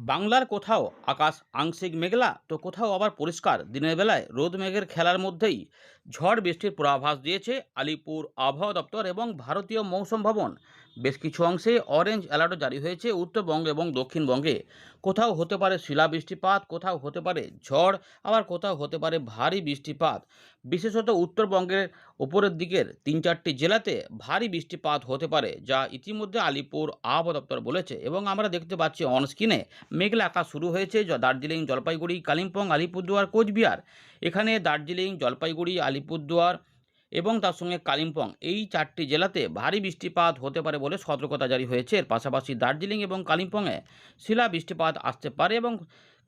বাংলার কোথাও আকাশ আংশিক মেঘলা তো কোথাও আবার পরিষ্কার। দিনের বেলায় রোদ মেঘের খেলার মধ্যেই ঝড় বৃষ্টির পূর্বাভাস দিয়েছে আলিপুর আবহাওয়া দপ্তর এবং ভারতীয় মৌসুম ভবন। বেশ কিছু অংশে অরেঞ্জ অ্যালার্টও জারি হয়েছে উত্তরবঙ্গ এবং দক্ষিণবঙ্গে। কোথাও হতে পারে শিলা বৃষ্টিপাত, কোথাও হতে পারে ঝড়, আবার কোথাও হতে পারে ভারী বৃষ্টিপাত। বিশেষত উত্তরবঙ্গের ওপরের দিকের ৩-৪টি জেলাতে ভারী বৃষ্টিপাত হতে পারে, যা ইতিমধ্যে আলিপুর আবহাওয়া দপ্তর বলেছে। এবং আমরা দেখতে পাচ্ছি অনস্ক্রিনে মেঘলা আকাশ শুরু হয়েছে দার্জিলিং, জলপাইগুড়ি, কালিম্পং, আলিপুরদুয়ার, কোচবিহার। এখানে দার্জিলিং, জলপাইগুড়ি, আলিপুরদুয়ার এবং তার সঙ্গে কালিম্পং এই 4টি জেলাতে ভারী বৃষ্টিপাত হতে পারে বলে সতর্কতা জারি হয়েছে। এর পাশাপাশি দার্জিলিং এবং কালিম্পংয়ে শিলা বৃষ্টিপাত আসতে পারে এবং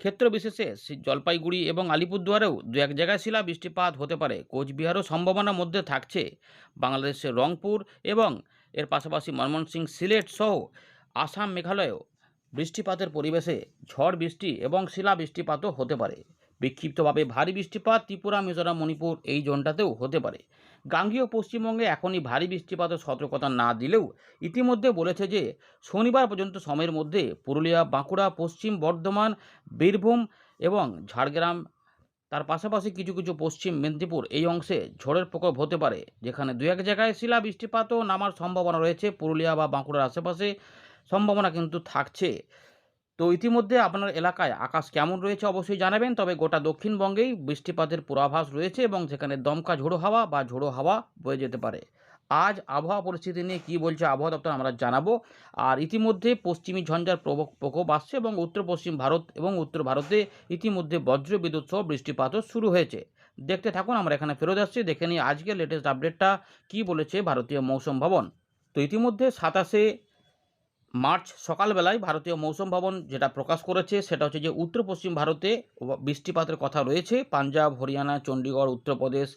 ক্ষেত্র বিশেষে জলপাইগুড়ি এবং আলিপুরদুয়ারেও দু এক জায়গায় শিলা বৃষ্টিপাত হতে পারে। কোচবিহারও সম্ভাবনার মধ্যে থাকছে। বাংলাদেশের রংপুর এবং এর পাশাপাশি ময়মনসিংহ, সিলেট সহ আসাম, মেঘালয়েও বৃষ্টিপাতের পরিবেশে ঝড় বৃষ্টি এবং শিলা বৃষ্টিপাতও হতে পারে। বিক্ষিপ্তভাবে ভারী বৃষ্টিপাত ত্রিপুরা, মিজোরাম, মণিপুর এই জোনটাতেও হতে পারে। গাঙ্গেয় পশ্চিমবঙ্গে এখনই ভারী বৃষ্টিপাতের সতর্কতা না দিলেও ইতিমধ্যে বলেছে যে শনিবার পর্যন্ত সময়ের মধ্যে পুরুলিয়া, বাঁকুড়া, পশ্চিম বর্ধমান, বীরভূম এবং ঝাড়গ্রাম, তার পাশাপাশি কিছু কিছু পশ্চিম মেদিনীপুর এই অংশে ঝড়ের প্রকোপ হতে পারে, যেখানে দু এক জায়গায় শিলা বৃষ্টিপাতও নামার সম্ভাবনা রয়েছে। পুরুলিয়া বা বাঁকুড়ার আশেপাশে সম্ভাবনা কিন্তু থাকছে। তো ইতিমধ্যে আপনার এলাকায় আকাশ কেমন রয়েছে অবশ্যই জানাবেন। তবে গোটা দক্ষিণবঙ্গেই বৃষ্টিপাতের পূর্বাভাস রয়েছে এবং সেখানে দমকা ঝোড়ো হাওয়া বা ঝোড়ো হাওয়া বয়ে যেতে পারে। আজ আবহাওয়া পরিস্থিতি নিয়ে কী বলছে আবহাওয়া দপ্তর আমরা জানাবো। আর ইতিমধ্যে পশ্চিমী ঝঞ্ঝার প্রকোপ আসছে এবং উত্তর পশ্চিম ভারত এবং উত্তর ভারতে ইতিমধ্যে বজ্র বিদ্যুৎ সহ বৃষ্টিপাতও শুরু হয়েছে। দেখতে থাকুন, আমরা এখানে ফেরত আসছি, দেখে নিই আজকের লেটেস্ট আপডেটটা কী বলেছে ভারতীয় মৌসুম ভবন। তো ইতিমধ্যে 27শে মার্চ সকালবেলায় ভারতীয় মৌসুম ভবন যেটা প্রকাশ করেছে সেটা হচ্ছে যে উত্তর পশ্চিম ভারতে বৃষ্টিপাতের কথা রয়েছে। পাঞ্জাব, হরিয়ানা, চণ্ডীগড়, উত্তরপ্রদেশ,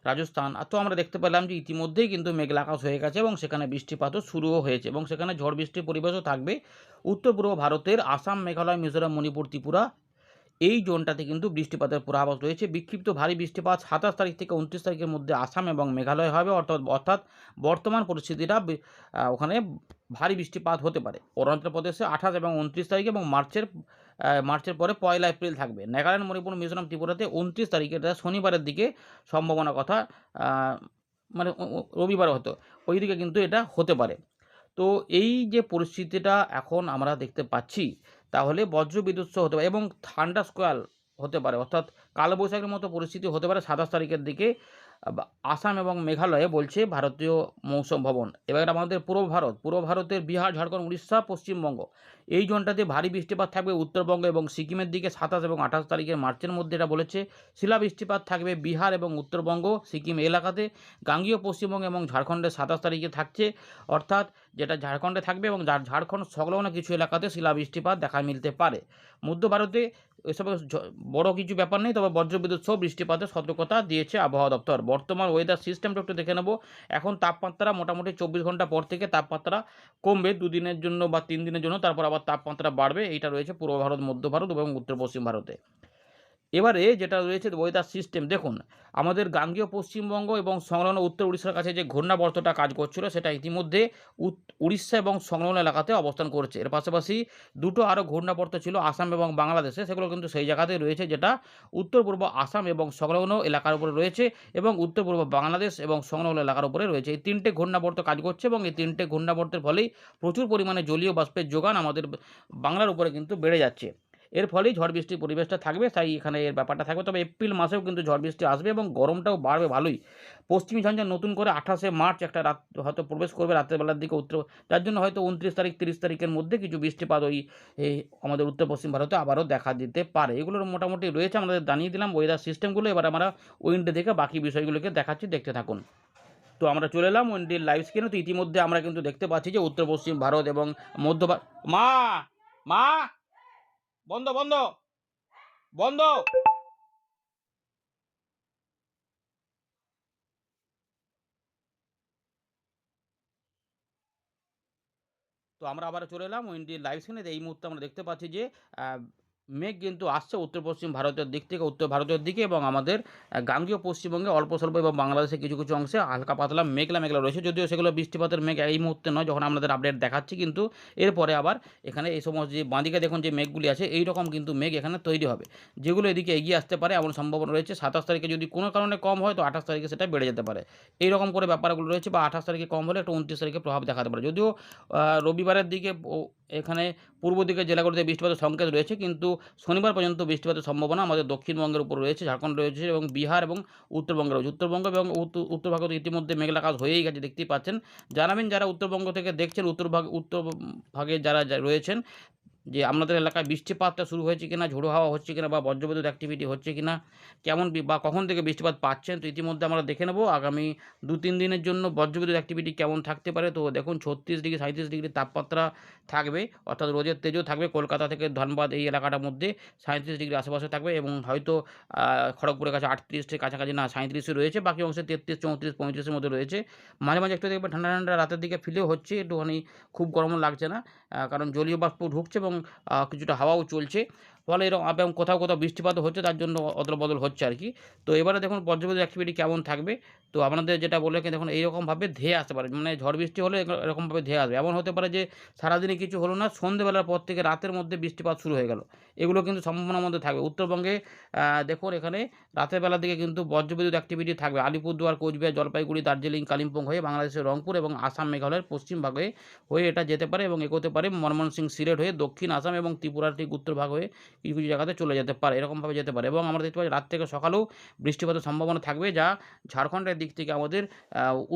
রাজস্থান। আর তো আমরা দেখতে পেলাম যে ইতিমধ্যেই কিন্তু মেঘলা আকাশ হয়ে গেছে এবং সেখানে বৃষ্টিপাতও শুরুও হয়েছে এবং সেখানে ঝড় বৃষ্টির পরিবেশও থাকবে। উত্তর পূর্ব ভারতের আসাম, মেঘালয়, মিজোরাম, মণিপুর, ত্রিপুরা এই জোনটাতে কিন্তু বৃষ্টিপাতের পূর্বাভাস রয়েছে। বিক্ষিপ্ত ভারী বৃষ্টিপাত 27 তারিখ থেকে 29 তারিখের মধ্যে আসাম এবং মেঘালয় হবে। অর্থাৎ বর্তমান পরিস্থিতিটা ওখানে ভারী বৃষ্টিপাত হতে পারে। অরুণাচল প্রদেশে 28 এবং 29 তারিখ এবং মার্চের পরে 1 এপ্রিল থাকবে। নাগাল্যান্ড, মণিপুর, মিজোরাম, ত্রিপুরাতে 29 তারিখে, এটা শনিবারের দিকে সম্ভাবনার কথা, মানে রবিবার হতো, ওই দিকে কিন্তু এটা হতে পারে। তো এই যে পরিস্থিতিটা এখন আমরা দেখতে পাচ্ছি, তাহলে বজ্রবিদ্যুৎ সহ হতে পারে এবং থান্ডার স্কোয়াল হতে পারে, অর্থাৎ কালবৈশাখীর মতো পরিস্থিতি হতে পারে 27 তারিখের দিকে। আসাম এবং মেঘালয়ে বলছে ভারতীয় মৌসুম ভবন। এবার আমাদের পূর্ব ভারতের বিহার, ঝাড়খণ্ড, উড়িষ্যা, পশ্চিমবঙ্গ এই জোনটাতে ভারী বৃষ্টিপাত থাকবে। উত্তরবঙ্গ এবং সিকিমের দিকে 27 এবং 28 তারিখের মার্চের মধ্যে এটা বলেছে শিলা বৃষ্টিপাত থাকবে বিহার এবং উত্তরবঙ্গ, সিকিম এলাকাতে। গাঙ্গীয় পশ্চিমবঙ্গ এবং ঝাড়খণ্ডের 27 তারিখে থাকছে, অর্থাৎ যেটা ঝাড়খণ্ডে থাকবে এবং ঝাড়খণ্ড সংলগ্ন কিছু এলাকাতে শিলা বৃষ্টিপাত দেখা মিলতে পারে। মধ্য ভারতে এসব বড় কিছু ব্যাপার নেই, তবে বজ্রবিদ্যুৎ সহ বৃষ্টিপাতের সতর্কতা দিয়েছে আবহাওয়া দপ্তর। বর্তমান ওয়েদার সিস্টেমটা একটু দেখে নেব। এখন তাপমাত্রা মোটামুটি 24 ঘন্টা পর থেকে তাপমাত্রা কমবে 2 দিনের জন্য বা 3 দিনের জন্য, তারপর আবার তাপমাত্রা বাড়বে। এইটা রয়েছে পূর্ব ভারত, মধ্য ভারত এবং উত্তর পশ্চিম ভারতে। এবারে যেটা রয়েছে ওয়েদার সিস্টেম দেখুন, আমাদের গাঙ্গেয় পশ্চিমবঙ্গ এবং সংলগ্ন উত্তর উড়িষ্যার কাছে যে ঘূর্ণাবর্তটা কাজ করছিল সেটা ইতিমধ্যে উড়িষ্যা এবং সংলগ্ন এলাকাতে অবস্থান করছে। এর পাশাপাশি দুটো আরও ঘূর্ণাবর্ত ছিল আসাম এবং বাংলাদেশে, সেগুলো কিন্তু সেই জায়গাতেই রয়েছে, যেটা উত্তর পূর্ব আসাম এবং সংলগ্ন এলাকার উপরে রয়েছে এবং উত্তর পূর্ব বাংলাদেশ এবং সংলগ্ন এলাকার উপরে রয়েছে। এই 3টে ঘূর্ণাবর্ত কাজ করছে এবং এই 3টে ঘূর্ণাবর্তের ফলেই প্রচুর পরিমাণে জলীয় বাষ্পের যোগান আমাদের বাংলার উপরে কিন্তু বেড়ে যাচ্ছে। এর ফলেই ঝড় বৃষ্টির পরিবেশটা থাকবে, তাই এখানে এর ব্যাপারটা থাকবে। তবে এপ্রিল মাসেও কিন্তু ঝড় বৃষ্টি আসবে এবং গরমটাও বাড়বে ভালোই। পশ্চিমী ঝঞ্ঝা নতুন করে 28শে মার্চ একটা রাত হয়তো প্রবেশ করবে রাতের বেলার দিকে উত্তর, যার জন্য হয়তো 29 তারিখ 30 তারিখের মধ্যে কিছু বৃষ্টিপাত এই আমাদের উত্তর পশ্চিম ভারতে আবারও দেখা দিতে পারে। এগুলোর মোটামুটি রয়েছে, আমাদের জানিয়ে দিলাম ওয়েদার সিস্টেমগুলো। এবার আমরা উইন্ডো থেকে বাকি বিষয়গুলোকে দেখাচ্ছি, দেখতে থাকুন। তো আমরা চলে এলাম উইন্ডের লাইভ স্ক্রিনে। তো ইতিমধ্যে আমরা কিন্তু দেখতে পাচ্ছি যে উত্তর পশ্চিম ভারত এবং মধ্য মা মা বন্ধ বন্ধ বন্ধ। তো আমরা আবার চলে এলাম উইন্ডির লাইভ স্ক্রিনে। এই মুহূর্তে আমরা দেখতে পাচ্ছি যে মেঘ কিন্তু আসছে উত্তর-পশ্চিম ভারতের দিক থেকে, উত্তর ভারতের দিকে এবং আমাদের গাঙ্গেয় পশ্চিমবঙ্গে অল্প স্বল্প এবং বাংলাদেশের কিছু, কিছু অংশে হালকা পাতলা মেঘলা, মেঘলা রয়েছে। যদিও সেগুলো বৃষ্টিপাতের মেঘ এই মুহূর্তে নয় যখন আপনাদের আপডেট দেখাচ্ছি, কিন্তু এরপরে আবার এখানে এই সমস্ত যে বাঁদিকে দেখুন যে মেঘগুলি আছে এইরকম কিন্তু মেঘ এখানে তৈরি হবে। যেগুলো এদিকে এগিয়ে আসতে পারে এমন সম্ভাবনা রয়েছে। ২৭ তারিখে যদি কোনো কারণে কম হয় তো ২৮ তারিখে সেটা বেড়ে যেতে পারে। এইরকম করে ব্যাপারগুলো রয়েছে বা ২৮ তারিখে কম হলে একটু ২৯ তারিখে প্রভাব দেখাতে পারে। যদিও রবিবারের দিকে এখানে পূর্ব দিকের জেলাগুলোতে বৃষ্টিপাতের সংকেত রয়েছে, কিন্তু শনিবার পর্যন্ত বৃষ্টিপাতের সম্ভাবনা আমাদের দক্ষিণবঙ্গের উপর রয়েছে, ঝাড়খণ্ড রয়েছে এবং বিহার এবং উত্তরবঙ্গে রয়েছে। উত্তরবঙ্গ এবং উত্তরভাগে তো ইতিমধ্যে মেঘলা আকাশ হয়েই গেছে, দেখতেই পাচ্ছেন। জানাবেন যারা উত্তরবঙ্গ থেকে দেখছেন, উত্তরভাগে যারা রয়েছেন যে আপনাদের এলাকায় বৃষ্টিপাতটা শুরু হয়েছে কিনা, ঝোড়ো হাওয়া হচ্ছে কিনা বা বজ্রবিদ্যুৎ অ্যাক্টিভিটি হচ্ছে কিনা, কেমন বা কখন থেকে বৃষ্টিপাত পাচ্ছেন। তো ইতিমধ্যে আমরা দেখে নেব আগামী ২-৩ দিনের জন্য বজ্রবিদ্যুৎ অ্যাক্টিভিটি কেমন থাকতে পারে। তো দেখুন ৩৬ ডিগ্রি ৩৭ ডিগ্রি তাপমাত্রা থাকবে, অর্থাৎ রোদের তেজও থাকবে। কলকাতা থেকে ধানবাদ এই এলাকাটার মধ্যে ৩৭ ডিগ্রির আশেপাশে থাকবে এবং হয়তো খড়গপুরের কাছে ৩৮ এর কাছাকাছি, না ৩৭ এ রয়েছে, বাকি অংশে ৩৩, ৩৪, ৩৫ এর মধ্যে রয়েছে। মাঝে, মাঝে একটু দেখবেন ঠান্ডা, ঠান্ডা রাতের দিকে ফিলও হচ্ছে, একটুখানি খুব গরমও লাগছে না। কারণ জলীয় বাষ্প ঢুকছে এবং কিছুটা হাওয়াও চলছে। ফলে এবং কোথাও, কোথাও বৃষ্টিপাতও হচ্ছে, তার জন্য অদল-বদল হচ্ছে আরকি। তো এবারে দেখুন বজ্রবিদ্যুৎ অ্যাক্টিভিটি কেমন থাকবে। তো আপনাদের যেটা বলে রাখি, দেখুন এইরকমভাবে ধেয়ে আসতে পারে। মানে ঝড় বৃষ্টি হলে এরকমভাবে ধেয়ে আসবে। এমন হতে পারে যে সারাদিনে কিছু হলো না, সন্ধ্যেবেলার পর থেকে রাতের মধ্যে বৃষ্টিপাত শুরু হয়ে গেল। এগুলো কিন্তু সম্ভাবনার মধ্যে থাকবে। উত্তরবঙ্গে দেখুন এখানে রাতের বেলার দিকে কিন্তু বজ্রবিদ্যুৎ অ্যাক্টিভিটি থাকবে। আলিপুরদুয়ার, কোচবিহার, জলপাইগুড়ি, দার্জিলিং, কালিম্পং হয়ে বাংলাদেশের রংপুর এবং আসাম, মেঘালয়ের পশ্চিম ভাগে হয়ে এটা যেতে পারে এবং এগোতে পারে ময়মনসিংহ, সিলেট হয়ে দক্ষিণ আসাম এবং ত্রিপুরার ঠিক উত্তর ভাগ হয়ে কিছু, কিছু জায়গাতে চলে যেতে পারে। এরকমভাবে যেতে পারে এবং আমরা দেখতে পাচ্ছি রাত থেকে সকালেও বৃষ্টিপাতের সম্ভাবনা থাকবে, যা ঝাড়খণ্ডের দিক থেকে আমাদের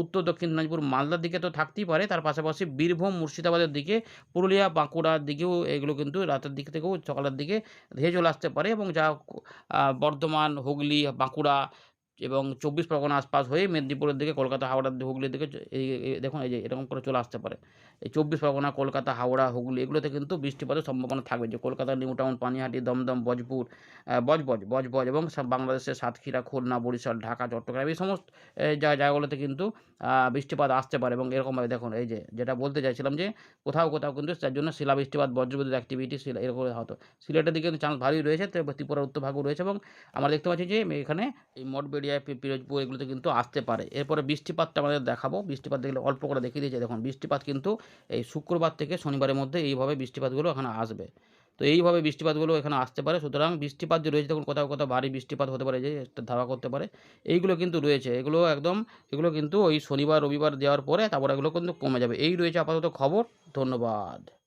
উত্তর দক্ষিণ দিনাজপুর, মালদার দিকে তো থাকতেই পারে। তার পাশাপাশি বীরভূম, মুর্শিদাবাদের দিকে, পুরুলিয়া, বাঁকুড়ার দিকেও এগুলো কিন্তু রাতের দিক থেকেও সকালের দিকে ধেয়ে চলে আসতে পারে এবং যা বর্ধমান, হুগলি, বাঁকুড়া এবং ২৪ পরগনা আশপাশ হয়ে মেদিনীপুরের দিকে, কলকাতা, হাওড়ার হুগলির দিকে এই দেখুন এই যে এরকম করে চলে আসতে পারে। এই ২৪ পরগনা, কলকাতা, হাওড়া, হুগলি এগুলোতে কিন্তু বৃষ্টিপাতের সম্ভাবনা থাকবে। যে কলকাতার নিউ টাউন, পানিহাটি, দমদম, বজপুর, বজবজ এবং বাংলাদেশের সাতক্ষীরা, খুলনা, বরিশাল, ঢাকা, চট্টগ্রাম এই সমস্ত জায়গাগুলোতে কিন্তু বৃষ্টিপাত আসতে পারে এবং এরকমভাবে দেখুন এই যে যেটা বলতে চাইছিলাম যে কোথাও, কোথাও কিন্তু তার জন্য শিলাবৃষ্টিপাত, বজ্রবিদ্যুৎ অ্যাক্টিভিটি এরকম হয়তো। সিলেটের দিকে কিন্তু চান্স ভালোই রয়েছে, ত্রিপুরার উত্তরভাগও রয়েছে এবং আমরা দেখতে পাচ্ছি যে এখানে এই মঠবেড়িয়া, পিরোজপুর এগুলোতে কিন্তু আসতে পারে। এরপরে বৃষ্টিপাতটা আমাদের দেখাবো। বৃষ্টিপাত দেখলে অল্প করে দেখিয়ে দিয়েছে। দেখুন বৃষ্টিপাত কিন্তু এই শুক্রবার থেকে শনিবারের মধ্যে এইভাবে বৃষ্টিপাতগুলো এখানে আসবে। তো এইভাবে বৃষ্টিপাতগুলো এখানে আসতে পারে। সুতরাং বৃষ্টিপাত যে রয়েছে, দেখুন কোথাও, কোথাও ভারী বৃষ্টিপাত হতে পারে, যে একটা ধাওয়া করতে পারে। এইগুলো কিন্তু রয়েছে। এগুলো কিন্তু ওই শনিবার, রবিবার দেওয়ার পরে তারপরে এগুলো কিন্তু কমে যাবে। এই রয়েছে আপাতত খবর। ধন্যবাদ।